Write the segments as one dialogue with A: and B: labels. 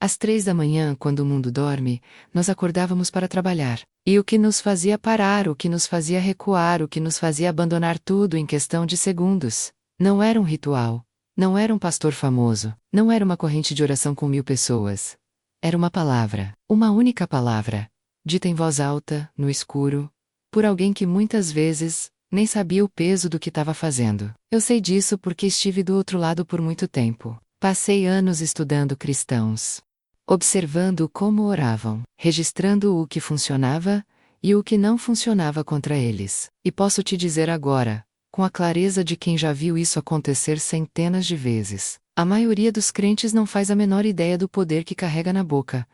A: Às 3 da manhã, quando o mundo dorme, nós acordávamos para trabalhar. E o que nos fazia parar, o que nos fazia recuar, o que nos fazia abandonar tudo em questão de segundos? Não era um ritual. Não era um pastor famoso. Não era uma corrente de oração com 1000 pessoas. Era uma palavra. Uma única palavra. Dita em voz alta, no escuro, por alguém que muitas vezes nem sabia o peso do que estava fazendo. Eu sei disso porque estive do outro lado por muito tempo. Passei anos estudando cristãos, observando como oravam, registrando o que funcionava e o que não funcionava contra eles. E posso te dizer agora, com a clareza de quem já viu isso acontecer centenas de vezes, a maioria dos crentes não faz a menor ideia do poder que carrega na boca.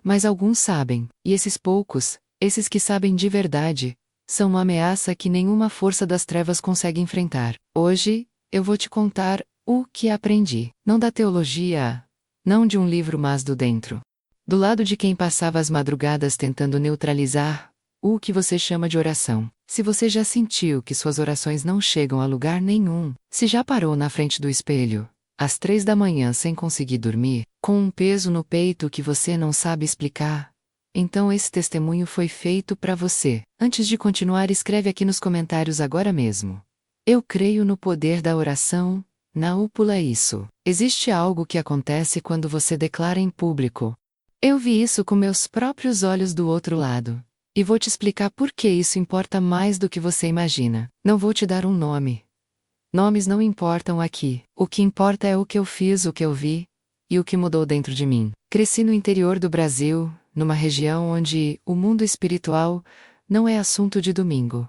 A: Mas alguns sabem, e esses poucos, esses que sabem de verdade, são uma ameaça que nenhuma força das trevas consegue enfrentar. Hoje, eu vou te contar o que aprendi. Não da teologia, não de um livro, mas do dentro. Do lado de quem passava as madrugadas tentando neutralizar o que você chama de oração. Se você já sentiu que suas orações não chegam a lugar nenhum, se já parou na frente do espelho, às 3 da manhã sem conseguir dormir, com um peso no peito que você não sabe explicar, então esse testemunho foi feito para você. Antes de continuar, escreve aqui nos comentários agora mesmo: eu creio no poder da oração. Não pula isso. Existe algo que acontece quando você declara em público. Eu vi isso com meus próprios olhos do outro lado. E vou te explicar por que isso importa mais do que você imagina. Não vou te dar um nome. Nomes não importam aqui. O que importa é o que eu fiz, o que eu vi e o que mudou dentro de mim. Cresci no interior do Brasil, numa região onde o mundo espiritual não é assunto de domingo.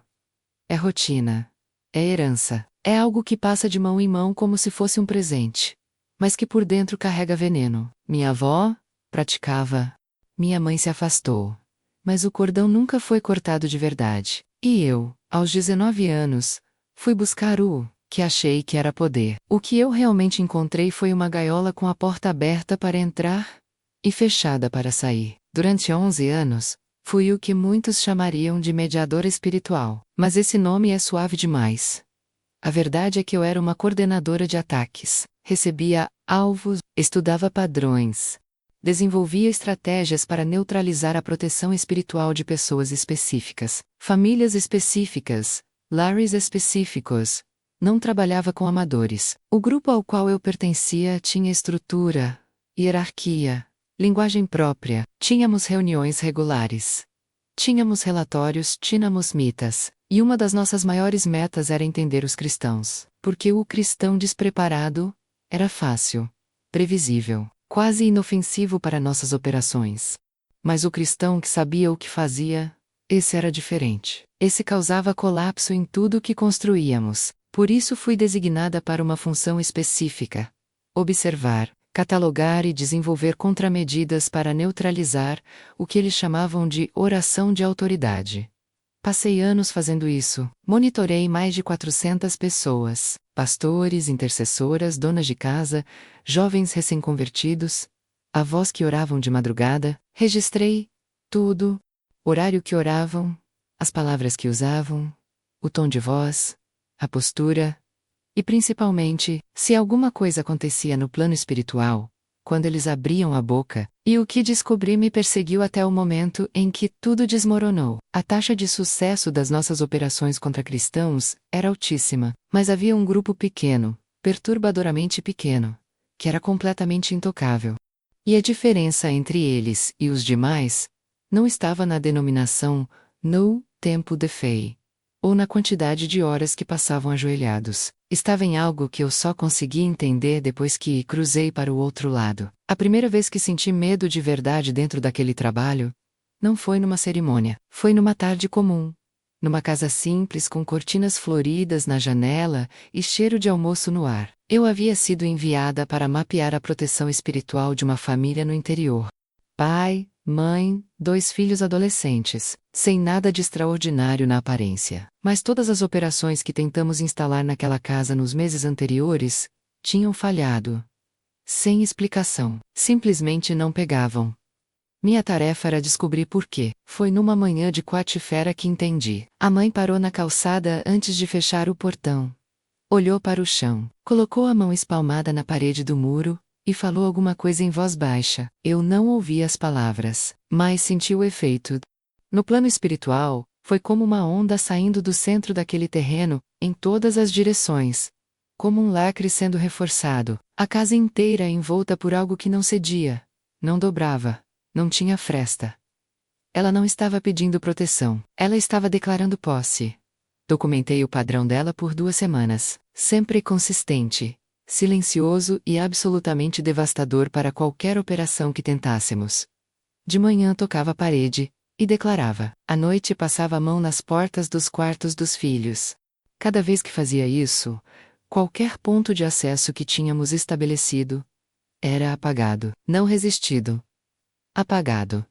A: É rotina. É herança. É algo que passa de mão em mão como se fosse um presente, mas que por dentro carrega veneno. Minha avó praticava. Minha mãe se afastou. Mas o cordão nunca foi cortado de verdade. E eu, aos 19 anos, fui buscar o que achei que era poder. O que eu realmente encontrei foi uma gaiola com a porta aberta para entrar e fechada para sair. Durante 11 anos, fui o que muitos chamariam de mediadora espiritual. Mas esse nome é suave demais. A verdade é que eu era uma coordenadora de ataques. Recebia alvos, estudava padrões, desenvolvia estratégias para neutralizar a proteção espiritual de pessoas específicas, famílias específicas, lares específicos. Não trabalhava com amadores. O grupo ao qual eu pertencia tinha estrutura, hierarquia, linguagem própria. Tínhamos reuniões regulares. Tínhamos relatórios, tínhamos mitas. E uma das nossas maiores metas era entender os cristãos. Porque o cristão despreparado era fácil, previsível, quase inofensivo para nossas operações. Mas o cristão que sabia o que fazia, esse era diferente. Esse causava colapso em tudo o que construíamos. Por isso fui designada para uma função específica: observar, catalogar e desenvolver contramedidas para neutralizar o que eles chamavam de oração de autoridade. Passei anos fazendo isso. Monitorei mais de 400 pessoas, pastores, intercessoras, donas de casa, jovens recém-convertidos, avós que oravam de madrugada. Registrei tudo: horário que oravam, as palavras que usavam, o tom de voz, a postura e, principalmente, se alguma coisa acontecia no plano espiritual, quando eles abriam a boca. E o que descobri me perseguiu até o momento em que tudo desmoronou. A taxa de sucesso das nossas operações contra cristãos era altíssima, mas havia um grupo pequeno, perturbadoramente pequeno, que era completamente intocável. E a diferença entre eles e os demais não estava na denominação, no tempo de fé, ou na quantidade de horas que passavam ajoelhados. Estava em algo que eu só consegui entender depois que cruzei para o outro lado. A primeira vez que senti medo de verdade dentro daquele trabalho, não foi numa cerimônia. Foi numa tarde comum. Numa casa simples com cortinas floridas na janela e cheiro de almoço no ar. Eu havia sido enviada para mapear a proteção espiritual de uma família no interior. Pai, mãe, 2 filhos adolescentes, sem nada de extraordinário na aparência. Mas todas as operações que tentamos instalar naquela casa nos meses anteriores tinham falhado. Sem explicação. Simplesmente não pegavam. Minha tarefa era descobrir por quê. Foi numa manhã de quarta-feira que entendi. A mãe parou na calçada antes de fechar o portão. Olhou para o chão, colocou a mão espalmada na parede do muro e falou alguma coisa em voz baixa. Eu não ouvi as palavras, mas senti o efeito. No plano espiritual, foi como uma onda saindo do centro daquele terreno, em todas as direções. Como um lacre sendo reforçado, a casa inteira envolta por algo que não cedia, não dobrava, não tinha fresta. Ela não estava pedindo proteção, ela estava declarando posse. Documentei o padrão dela por 2 semanas, sempre consistente, silencioso e absolutamente devastador para qualquer operação que tentássemos. De manhã tocava a parede, e declarava. À noite passava a mão nas portas dos quartos dos filhos. Cada vez que fazia isso, qualquer ponto de acesso que tínhamos estabelecido era apagado, não resistido. Apagado.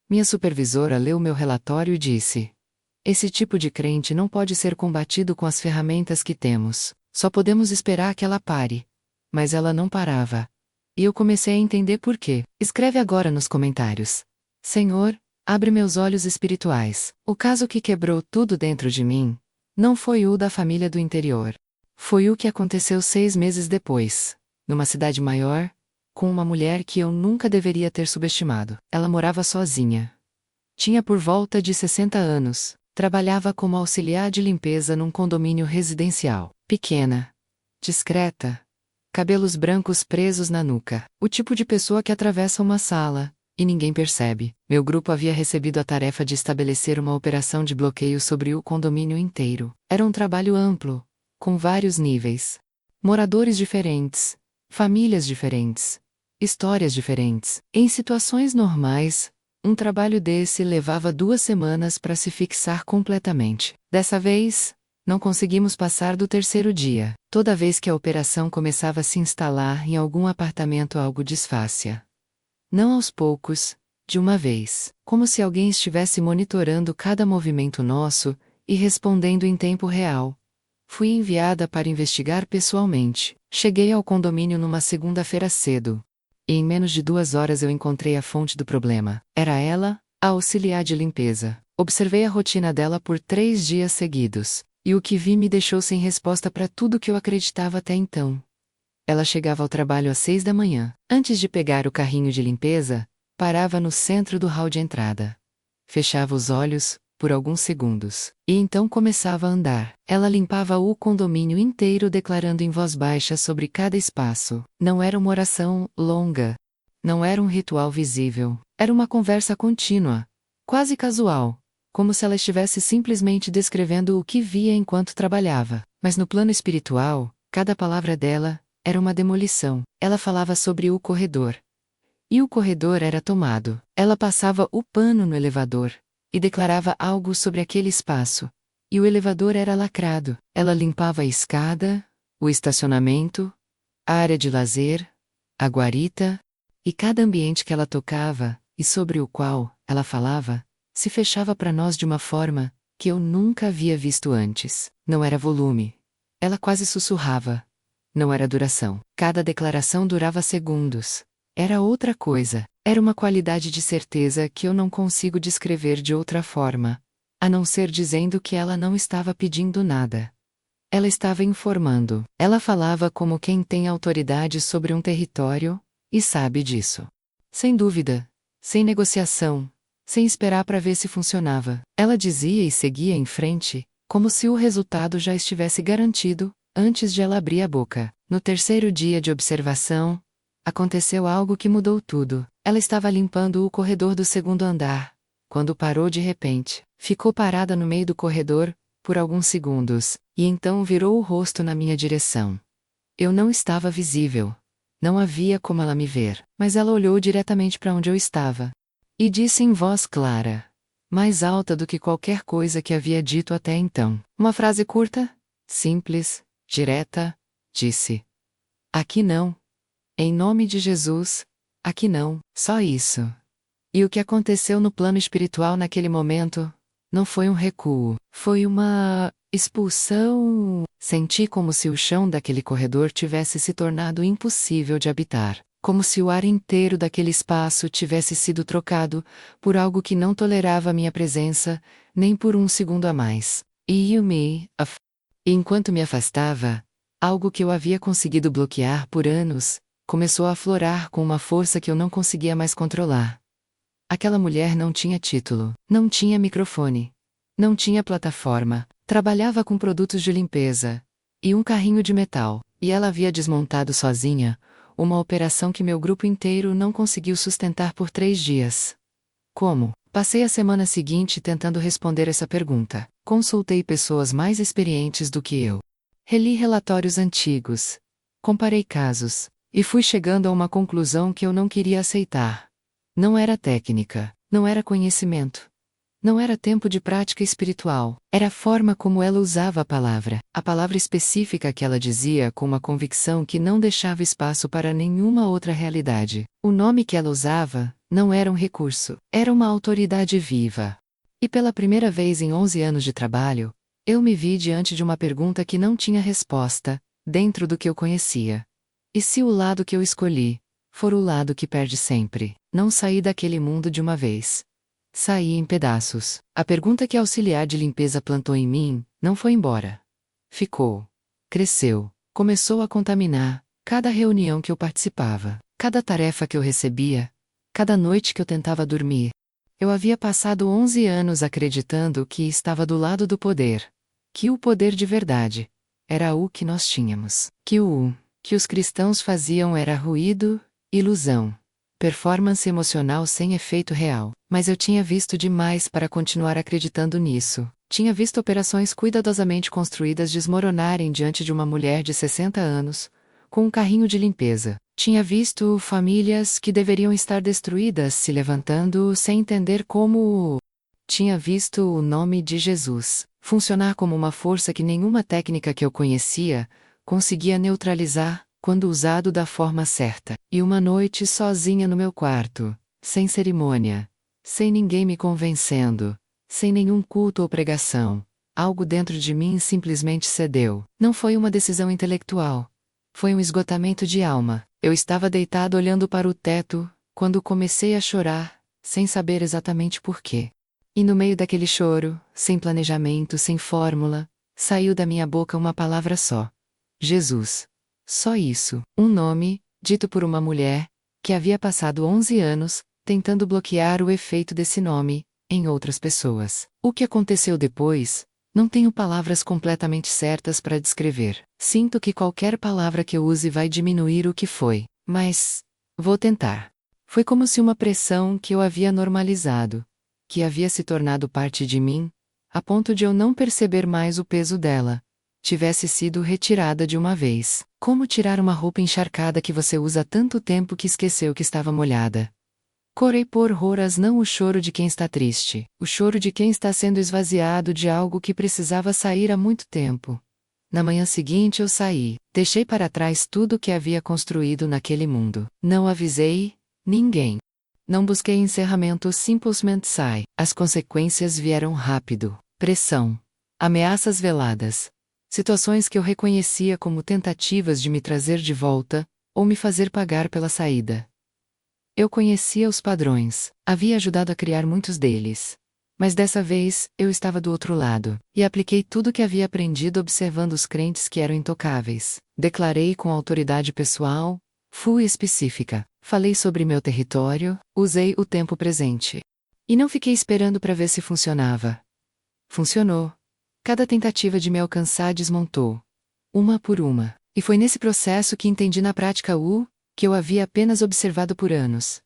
A: Minha supervisora leu meu relatório e disse: esse tipo de crente não pode ser combatido com as ferramentas que temos, só podemos esperar que ela pare. Mas ela não parava. E eu comecei a entender por quê. Escreve agora nos comentários. Senhor, abre meus olhos espirituais. O caso que quebrou tudo dentro de mim não foi o da família do interior. Foi o que aconteceu 6 meses depois, numa cidade maior, com uma mulher que eu nunca deveria ter subestimado. Ela morava sozinha. Tinha por volta de 60 anos, trabalhava como auxiliar de limpeza num condomínio residencial. Pequena, discreta, cabelos brancos presos na nuca. O tipo de pessoa que atravessa uma sala e ninguém percebe. Meu grupo havia recebido a tarefa de estabelecer uma operação de bloqueio sobre o condomínio inteiro. Era um trabalho amplo, com vários níveis. Moradores diferentes, famílias diferentes, histórias diferentes. Em situações normais, um trabalho desse levava 2 semanas para se fixar completamente. Dessa vez, não conseguimos passar do terceiro dia. Toda vez que a operação começava a se instalar em algum apartamento, algo desfácia. Não aos poucos, de uma vez, como se alguém estivesse monitorando cada movimento nosso e respondendo em tempo real. Fui enviada para investigar pessoalmente. Cheguei ao condomínio numa segunda-feira cedo. E em menos de 2 horas eu encontrei a fonte do problema. Era ela, a auxiliar de limpeza. Observei a rotina dela por 3 dias seguidos, e o que vi me deixou sem resposta para tudo que eu acreditava até então. Ela chegava ao trabalho às 6 da manhã. Antes de pegar o carrinho de limpeza, parava no centro do hall de entrada. Fechava os olhos, por alguns segundos, e então começava a andar. Ela limpava o condomínio inteiro declarando em voz baixa sobre cada espaço. Não era uma oração longa. Não era um ritual visível. Era uma conversa contínua, quase casual, como se ela estivesse simplesmente descrevendo o que via enquanto trabalhava. Mas no plano espiritual, cada palavra dela era uma demolição. Ela falava sobre o corredor. E o corredor era tomado. Ela passava o pano no elevador e declarava algo sobre aquele espaço. E o elevador era lacrado. Ela limpava a escada, o estacionamento, a área de lazer, a guarita, e cada ambiente que ela tocava, e sobre o qual ela falava, se fechava para nós de uma forma que eu nunca havia visto antes. Não era volume. Ela quase sussurrava. Não era duração. Cada declaração durava segundos. Era outra coisa. Era uma qualidade de certeza que eu não consigo descrever de outra forma, a não ser dizendo que ela não estava pedindo nada. Ela estava informando. Ela falava como quem tem autoridade sobre um território, e sabe disso. Sem dúvida. Sem negociação. Sem esperar para ver se funcionava. Ela dizia e seguia em frente, como se o resultado já estivesse garantido, antes de ela abrir a boca. No terceiro dia de observação, aconteceu algo que mudou tudo. Ela estava limpando o corredor do segundo andar, quando parou de repente. Ficou parada no meio do corredor, por alguns segundos, e então virou o rosto na minha direção. Eu não estava visível. Não havia como ela me ver, mas ela olhou diretamente para onde eu estava. E disse em voz clara, mais alta do que qualquer coisa que havia dito até então. Uma frase curta, simples, direta, disse: aqui não. Em nome de Jesus, aqui não. Só isso. E o que aconteceu no plano espiritual naquele momento não foi um recuo, foi uma expulsão. Senti como se o chão daquele corredor tivesse se tornado impossível de habitar, como se o ar inteiro daquele espaço tivesse sido trocado por algo que não tolerava minha presença, nem por um segundo a mais. E enquanto me afastava, algo que eu havia conseguido bloquear por anos Começou a aflorar com uma força que eu não conseguia mais controlar. Aquela mulher não tinha título, não tinha microfone, não tinha plataforma, trabalhava com produtos de limpeza e um carrinho de metal, e ela havia desmontado sozinha uma operação que meu grupo inteiro não conseguiu sustentar por 3 dias. Como? Passei a semana seguinte tentando responder essa pergunta. Consultei pessoas mais experientes do que eu. Reli relatórios antigos. Comparei casos. E fui chegando a uma conclusão que eu não queria aceitar. Não era técnica. Não era conhecimento. Não era tempo de prática espiritual. Era a forma como ela usava a palavra específica que ela dizia com uma convicção que não deixava espaço para nenhuma outra realidade. O nome que ela usava não era um recurso, era uma autoridade viva. E pela primeira vez em 11 anos de trabalho, eu me vi diante de uma pergunta que não tinha resposta, dentro do que eu conhecia. E se o lado que eu escolhi for o lado que perde sempre? Não saí daquele mundo de uma vez. Saí em pedaços. A pergunta que a auxiliar de limpeza plantou em mim não foi embora. Ficou. Cresceu. Começou a contaminar cada reunião que eu participava, cada tarefa que eu recebia, cada noite que eu tentava dormir. Eu havia passado 11 anos acreditando que estava do lado do poder, que o poder de verdade era o que nós tínhamos, que o que os cristãos faziam era ruído, ilusão. Performance emocional sem efeito real. Mas eu tinha visto demais para continuar acreditando nisso. Tinha visto operações cuidadosamente construídas desmoronarem diante de uma mulher de 60 anos, com um carrinho de limpeza. Tinha visto famílias que deveriam estar destruídas se levantando sem entender como. Tinha visto o nome de Jesus funcionar como uma força que nenhuma técnica que eu conhecia conseguia neutralizar, quando usado da forma certa. E uma noite sozinha no meu quarto, sem cerimônia, sem ninguém me convencendo, sem nenhum culto ou pregação, algo dentro de mim simplesmente cedeu. Não foi uma decisão intelectual. Foi um esgotamento de alma. Eu estava deitado olhando para o teto, quando comecei a chorar, sem saber exatamente por quê. E no meio daquele choro, sem planejamento, sem fórmula, saiu da minha boca uma palavra só: Jesus. Só isso, um nome, dito por uma mulher, que havia passado 11 anos, tentando bloquear o efeito desse nome, em outras pessoas. O que aconteceu depois, não tenho palavras completamente certas para descrever. Sinto que qualquer palavra que eu use vai diminuir o que foi, mas vou tentar. Foi como se uma pressão que eu havia normalizado, que havia se tornado parte de mim, a ponto de eu não perceber mais o peso dela, tivesse sido retirada de uma vez. Como tirar uma roupa encharcada que você usa há tanto tempo que esqueceu que estava molhada? Corei por horas, não o choro de quem está triste, o choro de quem está sendo esvaziado de algo que precisava sair há muito tempo. Na manhã seguinte eu saí, deixei para trás tudo o que havia construído naquele mundo. Não avisei ninguém. Não busquei encerramento, simplesmente saí. As consequências vieram rápido. Pressão. Ameaças veladas. Situações que eu reconhecia como tentativas de me trazer de volta, ou me fazer pagar pela saída. Eu conhecia os padrões, havia ajudado a criar muitos deles. Mas dessa vez, eu estava do outro lado, e apliquei tudo o que havia aprendido observando os crentes que eram intocáveis. Declarei com autoridade pessoal, fui específica, falei sobre meu território, usei o tempo presente. E não fiquei esperando para ver se funcionava. Funcionou. Cada tentativa de me alcançar desmontou, uma por uma. E foi nesse processo que entendi na prática o que eu havia apenas observado por anos.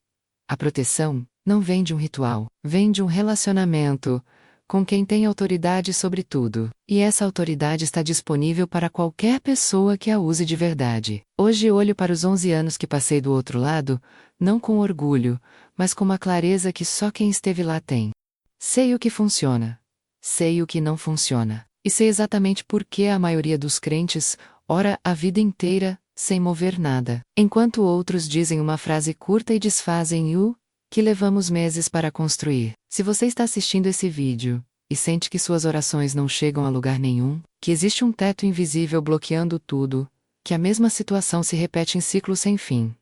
A: A proteção não vem de um ritual, vem de um relacionamento com quem tem autoridade sobre tudo. E essa autoridade está disponível para qualquer pessoa que a use de verdade. Hoje olho para os 11 anos que passei do outro lado, não com orgulho, mas com uma clareza que só quem esteve lá tem. Sei o que funciona. Sei o que não funciona. E sei exatamente por que a maioria dos crentes ora a vida inteira, sem mover nada, enquanto outros dizem uma frase curta e desfazem o que levamos meses para construir. Se você está assistindo esse vídeo e sente que suas orações não chegam a lugar nenhum, que existe um teto invisível bloqueando tudo, que a mesma situação se repete em ciclos sem fim,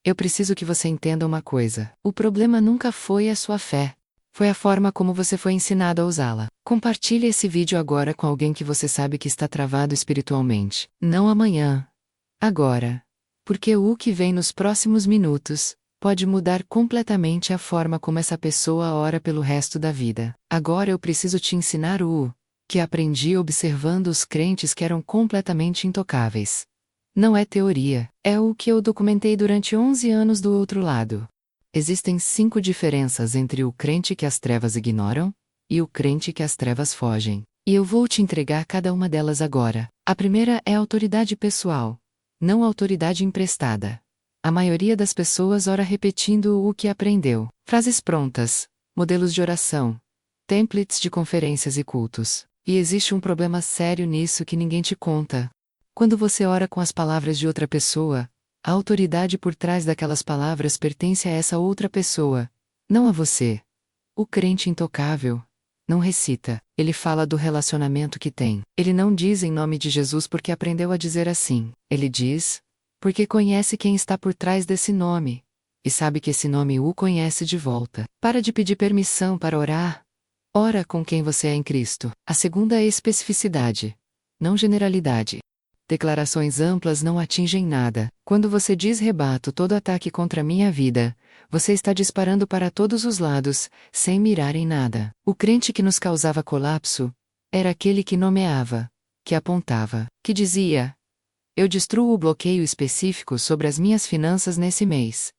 A: eu preciso que você entenda uma coisa: o problema nunca foi a sua fé. Foi a forma como você foi ensinado a usá-la. Compartilhe esse vídeo agora com alguém que você sabe que está travado espiritualmente. Não amanhã. Agora. Porque o que vem nos próximos minutos pode mudar completamente a forma como essa pessoa ora pelo resto da vida. Agora eu preciso te ensinar o que aprendi observando os crentes que eram completamente intocáveis. Não é teoria, é o que eu documentei durante 11 anos do outro lado. Existem 5 diferenças entre o crente que as trevas ignoram e o crente que as trevas fogem. E eu vou te entregar cada uma delas agora. A primeira é a autoridade pessoal, não a autoridade emprestada. A maioria das pessoas ora repetindo o que aprendeu. Frases prontas, modelos de oração, templates de conferências e cultos. E existe um problema sério nisso que ninguém te conta. Quando você ora com as palavras de outra pessoa, a autoridade por trás daquelas palavras pertence a essa outra pessoa, não a você. O crente intocável não recita, ele fala do relacionamento que tem. Ele não diz em nome de Jesus porque aprendeu a dizer assim. Ele diz, porque conhece quem está por trás desse nome, e sabe que esse nome o conhece de volta. Para de pedir permissão para orar. Ora com quem você é em Cristo. A segunda é especificidade, não generalidade. Declarações amplas não atingem nada. Quando você diz rebato todo ataque contra minha vida, você está disparando para todos os lados, sem mirar em nada. O crente que nos causava colapso era aquele que nomeava, que apontava, que dizia: eu destruo o bloqueio específico sobre as minhas finanças nesse mês.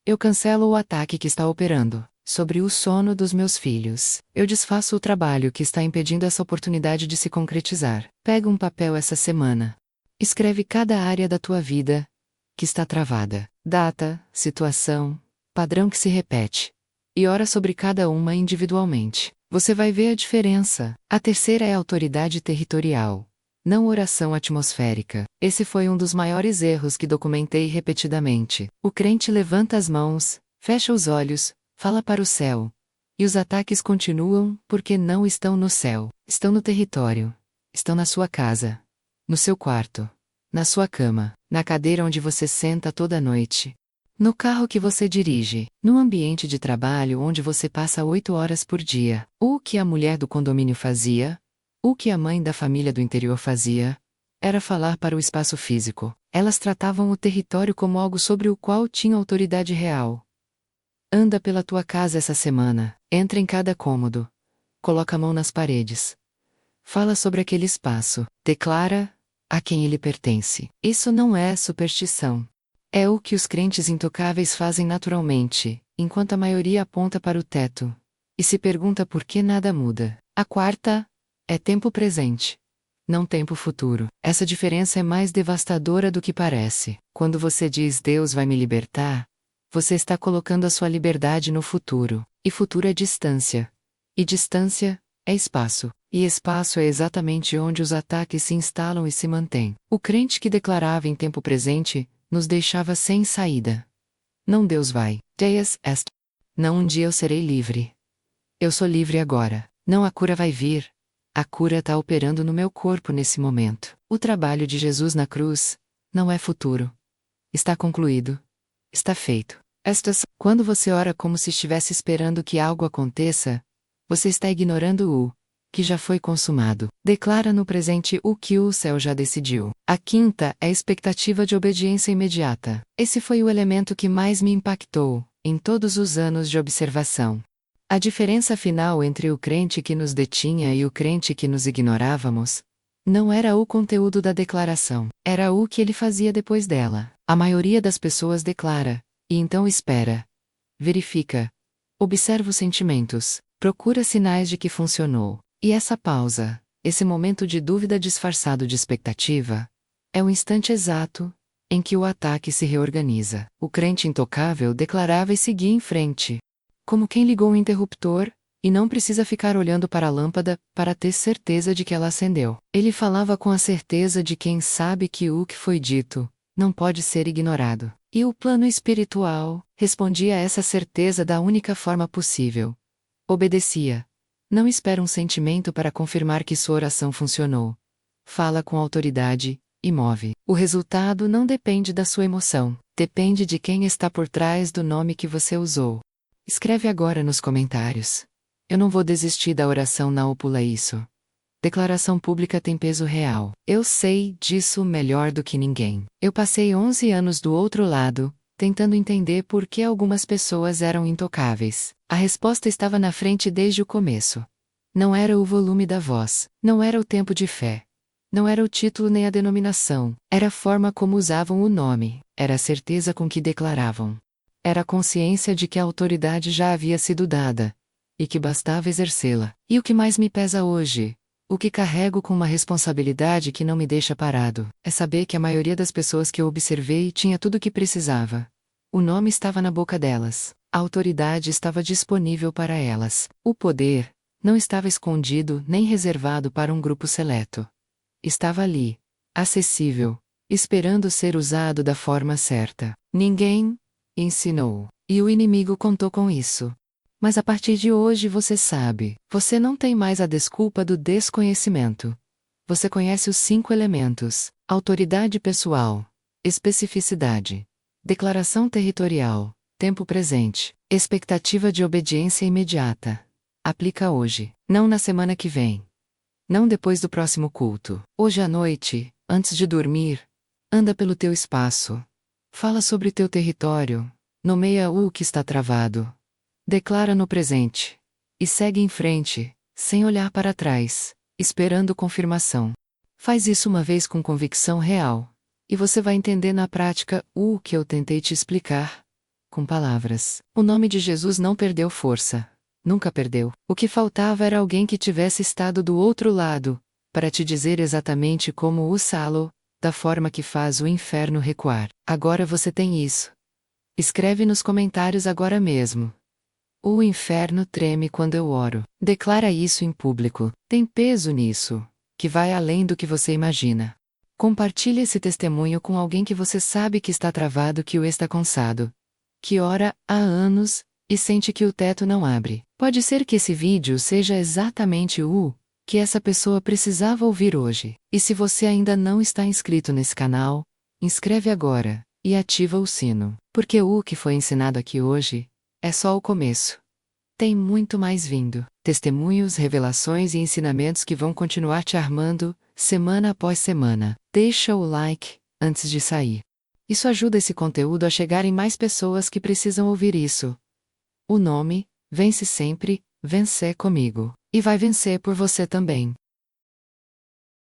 A: Eu cancelo o ataque que está operando sobre o sono dos meus filhos. Eu desfaço o trabalho que está impedindo essa oportunidade de se concretizar. Pega um papel essa semana. Escreve cada área da tua vida que está travada. Data, situação, padrão que se repete. E ora sobre cada uma individualmente. Você vai ver a diferença. A terceira é a autoridade territorial, não oração atmosférica. Esse foi um dos maiores erros que documentei repetidamente. O crente levanta as mãos, fecha os olhos, fala para o céu. E os ataques continuam porque não estão no céu. Estão no território. Estão na sua casa. No seu quarto. Na sua cama. Na cadeira onde você senta toda noite. No carro que você dirige. No ambiente de trabalho onde você passa 8 horas por dia. O que a mulher do condomínio fazia? O que a mãe da família do interior fazia? Era falar para o espaço físico. Elas tratavam o território como algo sobre o qual tinham autoridade real. Anda pela tua casa essa semana. Entra em cada cômodo. Coloca a mão nas paredes. Fala sobre aquele espaço. Declara a quem ele pertence. Isso não é superstição. É o que os crentes intocáveis fazem naturalmente, enquanto a maioria aponta para o teto e se pergunta por que nada muda. A quarta é tempo presente, não tempo futuro. Essa diferença é mais devastadora do que parece. Quando você diz Deus vai me libertar, você está colocando a sua liberdade no futuro. E futuro é distância. E distância é espaço. E espaço é exatamente onde os ataques se instalam e se mantêm. O crente que declarava em tempo presente nos deixava sem saída. Não Deus vai. Deus est. Não um dia eu serei livre. Eu sou livre agora. Não a cura vai vir. A cura está operando no meu corpo nesse momento. O trabalho de Jesus na cruz não é futuro. Está concluído. Está feito. Quando você ora como se estivesse esperando que algo aconteça, você está ignorando o que já foi consumado. Declara no presente o que o céu já decidiu. A quinta é a expectativa de obediência imediata. Esse foi o elemento que mais me impactou em todos os anos de observação. A diferença final entre o crente que nos detinha e o crente que nos ignorávamos não era o conteúdo da declaração, era o que ele fazia depois dela. A maioria das pessoas declara, e então espera, verifica, observa os sentimentos, procura sinais de que funcionou. E essa pausa, esse momento de dúvida disfarçado de expectativa, é o instante exato em que o ataque se reorganiza. O crente intocável declarava e seguia em frente, como quem ligou o interruptor, e não precisa ficar olhando para a lâmpada para ter certeza de que ela acendeu. Ele falava com a certeza de quem sabe que o que foi dito não pode ser ignorado. E o plano espiritual respondia a essa certeza da única forma possível. Obedecia. Não espera um sentimento para confirmar que sua oração funcionou. Fala com autoridade e move. O resultado não depende da sua emoção, depende de quem está por trás do nome que você usou. Escreve agora nos comentários. Eu não vou desistir da oração, não pula isso. Declaração pública tem peso real. Eu sei disso melhor do que ninguém. Eu passei 11 anos do outro lado, tentando entender por que algumas pessoas eram intocáveis. A resposta estava na frente desde o começo. Não era o volume da voz, não era o tempo de fé. Não era o título nem a denominação, era a forma como usavam o nome, era a certeza com que declaravam. Era a consciência de que a autoridade já havia sido dada, e que bastava exercê-la. E o que mais me pesa hoje, o que carrego com uma responsabilidade que não me deixa parado, é saber que a maioria das pessoas que eu observei tinha tudo o que precisava. O nome estava na boca delas, a autoridade estava disponível para elas, o poder não estava escondido nem reservado para um grupo seleto. Estava ali, acessível, esperando ser usado da forma certa. Ninguém ensinou, e o inimigo contou com isso. Mas a partir de hoje você sabe, você não tem mais a desculpa do desconhecimento. Você conhece os 5 elementos: autoridade pessoal, especificidade, declaração territorial, tempo presente, expectativa de obediência imediata. Aplica hoje, não na semana que vem. Não depois do próximo culto. Hoje à noite, antes de dormir, anda pelo teu espaço. Fala sobre teu território. Nomeia o que está travado. Declara no presente. E segue em frente, sem olhar para trás, esperando confirmação. Faz isso uma vez com convicção real. E você vai entender na prática o que eu tentei te explicar. Com palavras. O nome de Jesus não perdeu força. Nunca perdeu. O que faltava era alguém que tivesse estado do outro lado, para te dizer exatamente como usá-lo, da forma que faz o inferno recuar. Agora você tem isso. Escreve nos comentários agora mesmo. O inferno treme quando eu oro. Declara isso em público. Tem peso nisso, que vai além do que você imagina. Compartilhe esse testemunho com alguém que você sabe que está travado, que o está cansado, que ora há anos e sente que o teto não abre. Pode ser que esse vídeo seja exatamente o que essa pessoa precisava ouvir hoje. E se você ainda não está inscrito nesse canal, inscreve agora e ativa o sino, porque o que foi ensinado aqui hoje é só o começo. Tem muito mais vindo. Testemunhos, revelações e ensinamentos que vão continuar te armando, semana após semana. Deixa o like antes de sair. Isso ajuda esse conteúdo a chegar em mais pessoas que precisam ouvir isso. O nome, Vence Sempre, vencer comigo. E vai vencer por você também.